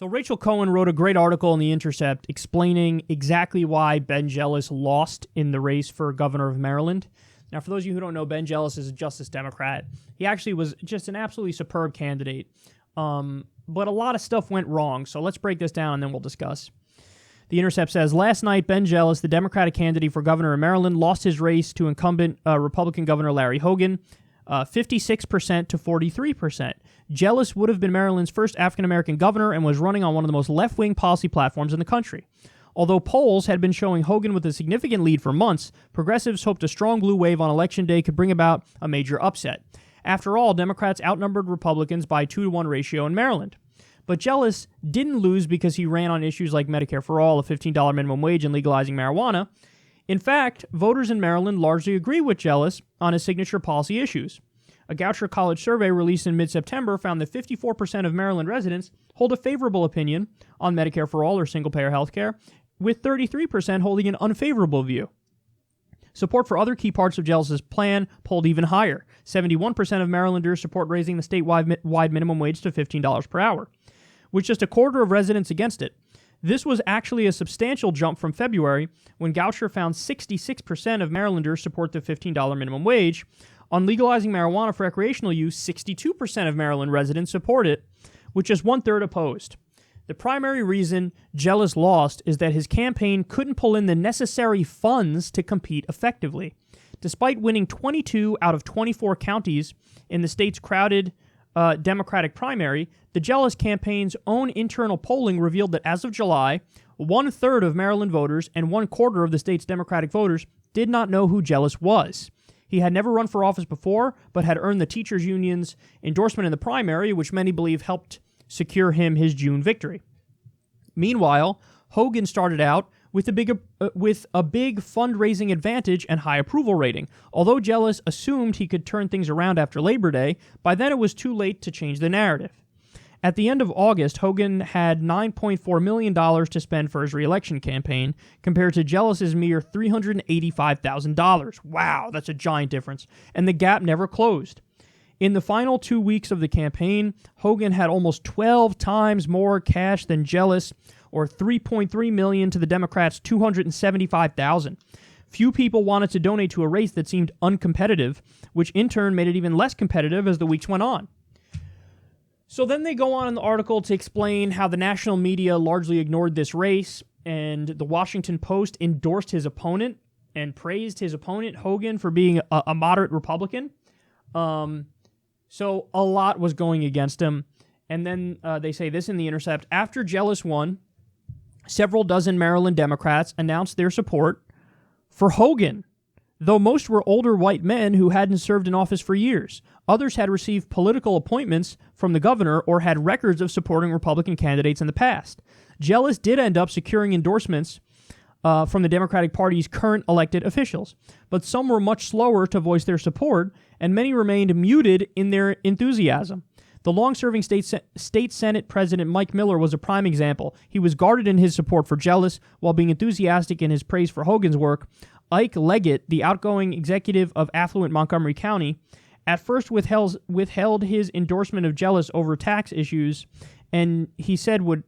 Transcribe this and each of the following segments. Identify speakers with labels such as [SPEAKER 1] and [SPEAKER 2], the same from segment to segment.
[SPEAKER 1] So Rachel Cohen wrote a great article in The Intercept explaining exactly why Ben Jealous lost in the race for governor of Maryland. Now, for those of you who don't know, Ben Jealous is a Justice Democrat. He actually was just an absolutely superb candidate. But a lot of stuff went wrong, so let's break this down and then we'll discuss. The Intercept says, last night, Ben Jealous, the Democratic candidate for governor of Maryland, lost his race to incumbent Republican Governor Larry Hogan, 56% to 43%. Jealous would have been Maryland's first African-American governor and was running on one of the most left-wing policy platforms in the country. Although polls had been showing Hogan with a significant lead for months, progressives hoped a strong blue wave on Election Day could bring about a major upset. After all, Democrats outnumbered Republicans by a 2-to-1 ratio in Maryland. But Jealous didn't lose because he ran on issues like Medicare for All, a $15 minimum wage, and legalizing marijuana. In fact, voters in Maryland largely agree with Jealous on his signature policy issues. A Goucher College survey released in mid-September found that 54% of Maryland residents hold a favorable opinion on Medicare for All or single-payer health care, with 33% holding an unfavorable view. Support for other key parts of Jealous's plan polled even higher. 71% of Marylanders support raising the statewide minimum wage to $15 per hour, with just a quarter of residents against it. This was actually a substantial jump from February, when Goucher found 66% of Marylanders support the $15 minimum wage. On legalizing marijuana for recreational use, 62% of Maryland residents support it, with just one-third opposed. The primary reason Jealous lost is that his campaign couldn't pull in the necessary funds to compete effectively. Despite winning 22 out of 24 counties in the state's crowded Democratic primary, the Jealous campaign's own internal polling revealed that as of July, one-third of Maryland voters and one-quarter of the state's Democratic voters did not know who Jealous was. He had never run for office before, but had earned the teachers' union's endorsement in the primary, which many believe helped secure him his June victory. Meanwhile, Hogan started out with a big fundraising advantage and high approval rating. Although Jealous assumed he could turn things around after Labor Day, by then it was too late to change the narrative. At the end of August, Hogan had $9.4 million to spend for his re-election campaign, compared to Jealous's mere $385,000. Wow, that's a giant difference. And the gap never closed. In the final 2 weeks of the campaign, Hogan had almost 12 times more cash than Jealous, or $3.3 million to the Democrats' $275,000. Few people wanted to donate to a race that seemed uncompetitive, which in turn made it even less competitive as the weeks went on. So then they go on in the article to explain how the national media largely ignored this race, and the Washington Post endorsed his opponent and praised his opponent, Hogan, for being a moderate Republican. So a lot was going against him. And then they say this in The Intercept: after Jealous won, several dozen Maryland Democrats announced their support for Hogan, though most were older white men who hadn't served in office for years. Others had received political appointments from the governor or had records of supporting Republican candidates in the past. Jealous did end up securing endorsements from the Democratic Party's current elected officials, but some were much slower to voice their support, and many remained muted in their enthusiasm. The long-serving state Senate President Mike Miller was a prime example. He was guarded in his support for Jealous while being enthusiastic in his praise for Hogan's work. Ike Leggett, the outgoing executive of affluent Montgomery County, at first withheld his endorsement of Jealous over tax issues, and he said would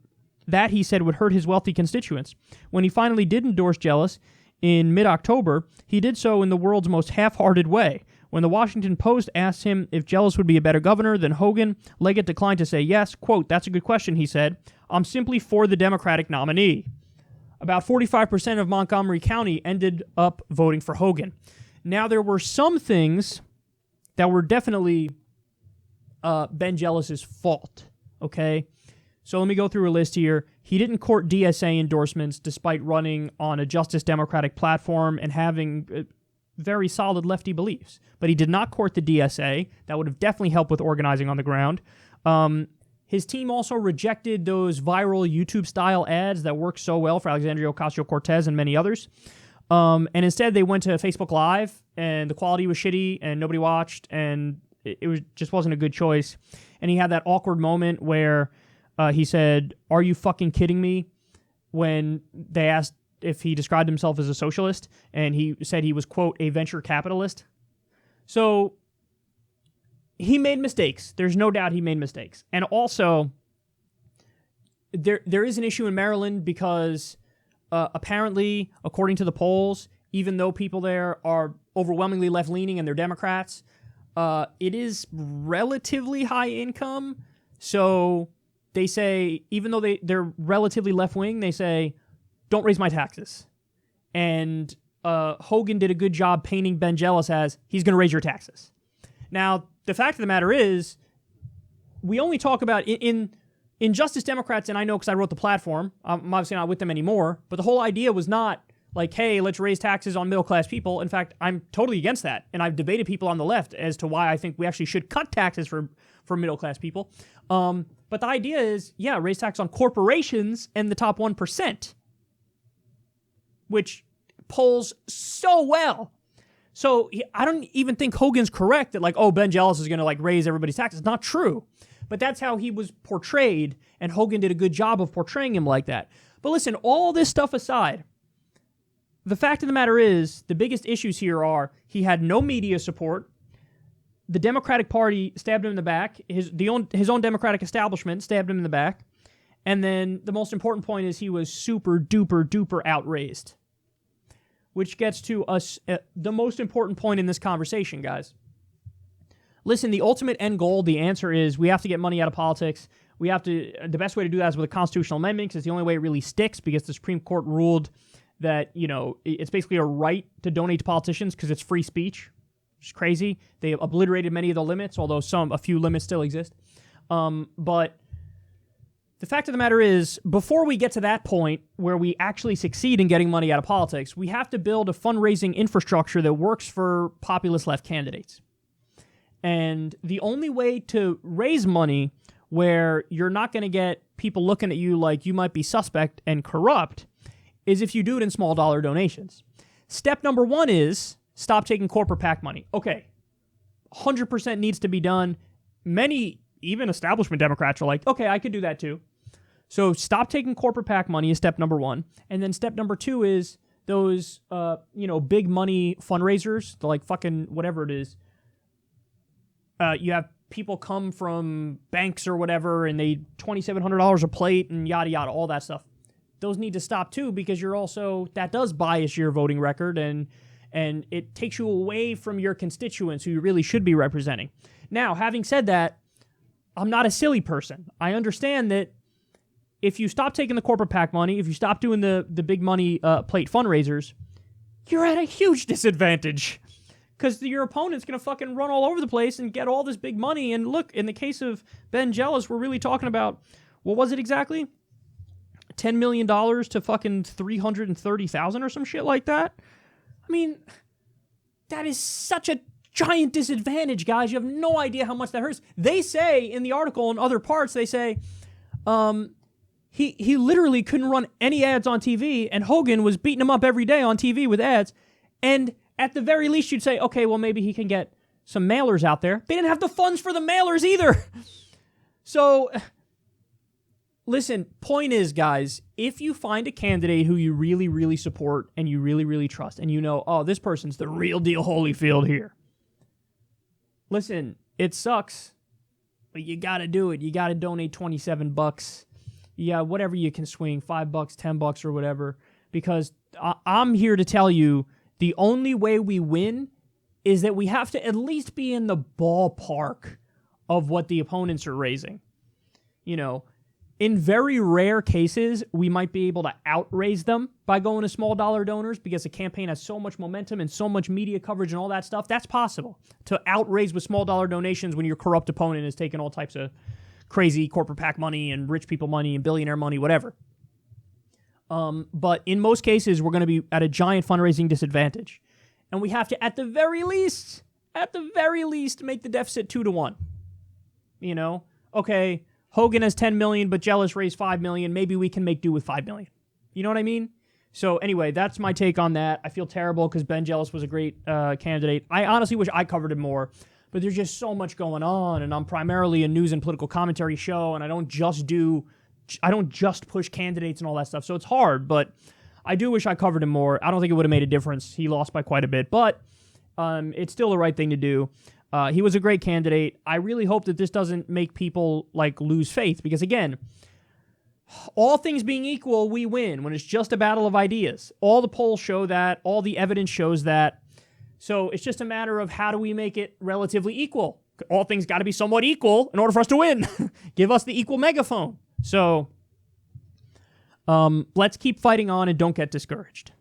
[SPEAKER 1] hurt his wealthy constituents. When he finally did endorse Jealous in mid-October, he did so in the world's most half-hearted way. When the Washington Post asked him if Jealous would be a better governor than Hogan, Leggett declined to say yes. Quote, "That's a good question," he said. "I'm simply for the Democratic nominee." About 45% of Montgomery County ended up voting for Hogan. Now, there were some things that were definitely Ben Jealous's fault, okay? So let me go through a list here. He didn't court DSA endorsements despite running on a Justice Democratic platform and having very solid lefty beliefs. But he did not court the DSA. That would have definitely helped with organizing on the ground. His team also rejected those viral YouTube-style ads that worked so well for Alexandria Ocasio-Cortez and many others. And instead, they went to Facebook Live, and the quality was shitty, and nobody watched, and just wasn't a good choice. And he had that awkward moment where he said, "Are you fucking kidding me?" when they asked if he described himself as a socialist, and he said he was, quote, "a venture capitalist." So he made mistakes. There's no doubt he made mistakes. And also, there is an issue in Maryland because apparently, according to the polls, even though people there are overwhelmingly left-leaning and they're Democrats, it is relatively high income. So they say, even though they're relatively left-wing, they say, don't raise my taxes. And Hogan did a good job painting Ben Jealous as, he's going to raise your taxes. Now, the fact of the matter is, we only talk about, in Justice Democrats, and I know because I wrote the platform, I'm obviously not with them anymore, but the whole idea was not like, hey, let's raise taxes on middle-class people. In fact, I'm totally against that. And I've debated people on the left as to why I think we actually should cut taxes for middle-class people. But the idea is, yeah, raise tax on corporations and the top 1%, which polls so well. So I don't even think Hogan's correct that, like, oh, Ben Jealous is going to, like, raise everybody's taxes. Not true. But that's how he was portrayed, and Hogan did a good job of portraying him like that. But listen, all this stuff aside, the fact of the matter is, the biggest issues here are he had no media support. The Democratic Party stabbed him in the back. His own Democratic establishment stabbed him in the back. And then the most important point is he was super duper duper outraised. Which gets to us, the most important point in this conversation, guys. Listen, the ultimate end goal, the answer is we have to get money out of politics. The best way to do that is with a constitutional amendment, because it's the only way it really sticks, because the Supreme Court ruled that, it's basically a right to donate to politicians because it's free speech. Which is crazy. They obliterated many of the limits, although a few limits still exist. But the fact of the matter is, before we get to that point where we actually succeed in getting money out of politics, we have to build a fundraising infrastructure that works for populist left candidates. And the only way to raise money where you're not going to get people looking at you like you might be suspect and corrupt is if you do it in small dollar donations. Step number one is stop taking corporate PAC money. Okay, 100% needs to be done. Many, even establishment Democrats, are like, okay, I could do that too. So stop taking corporate PAC money is step number one. And then step number two is those, big money fundraisers, the like fucking whatever it is. You have people come from banks or whatever, and they $2,700 a plate and yada yada, all that stuff. Those need to stop too, because that does bias your voting record, and it takes you away from your constituents who you really should be representing. Now, having said that, I'm not a silly person. I understand that if you stop taking the corporate PAC money, if you stop doing the big money plate fundraisers, you're at a huge disadvantage. Because your opponent's going to fucking run all over the place and get all this big money. And look, in the case of Ben Jealous, we're really talking about, what was it exactly? $10 million to fucking $330,000 or some shit like that? I mean, that is such a giant disadvantage, guys. You have no idea how much that hurts. They say in the article and other parts, they say he literally couldn't run any ads on TV, and Hogan was beating him up every day on TV with ads. And at the very least, you'd say, okay, well, maybe he can get some mailers out there. They didn't have the funds for the mailers either. So, listen, point is, guys, if you find a candidate who you really, really support and you really, really trust, and you know, oh, this person's the real deal Holyfield here. Listen, it sucks, but you got to do it. You got to donate $27. Yeah, whatever you can swing, $5, $10 or whatever, because I'm here to tell you, the only way we win is that we have to at least be in the ballpark of what the opponents are raising. In very rare cases, we might be able to outraise them by going to small dollar donors because the campaign has so much momentum and so much media coverage and all that stuff. That's possible to outraise with small dollar donations when your corrupt opponent is taking all types of crazy corporate PAC money and rich people money and billionaire money, whatever. But in most cases, we're going to be at a giant fundraising disadvantage. And we have to, at the very least, make the deficit 2-1. Okay, Hogan has 10 million, but Jealous raised 5 million. Maybe we can make do with 5 million. You know what I mean? So anyway, that's my take on that. I feel terrible because Ben Jealous was a great candidate. I honestly wish I covered him more, but there's just so much going on, and I'm primarily a news and political commentary show, and I don't just push candidates and all that stuff, so it's hard, but I do wish I covered him more. I don't think it would have made a difference. He lost by quite a bit, but it's still the right thing to do. He was a great candidate. I really hope that this doesn't make people lose faith, because again, all things being equal, we win when it's just a battle of ideas. All the polls show that. All the evidence shows that. So it's just a matter of how do we make it relatively equal. All things got to be somewhat equal in order for us to win. Give us the equal megaphone. So let's keep fighting on and don't get discouraged.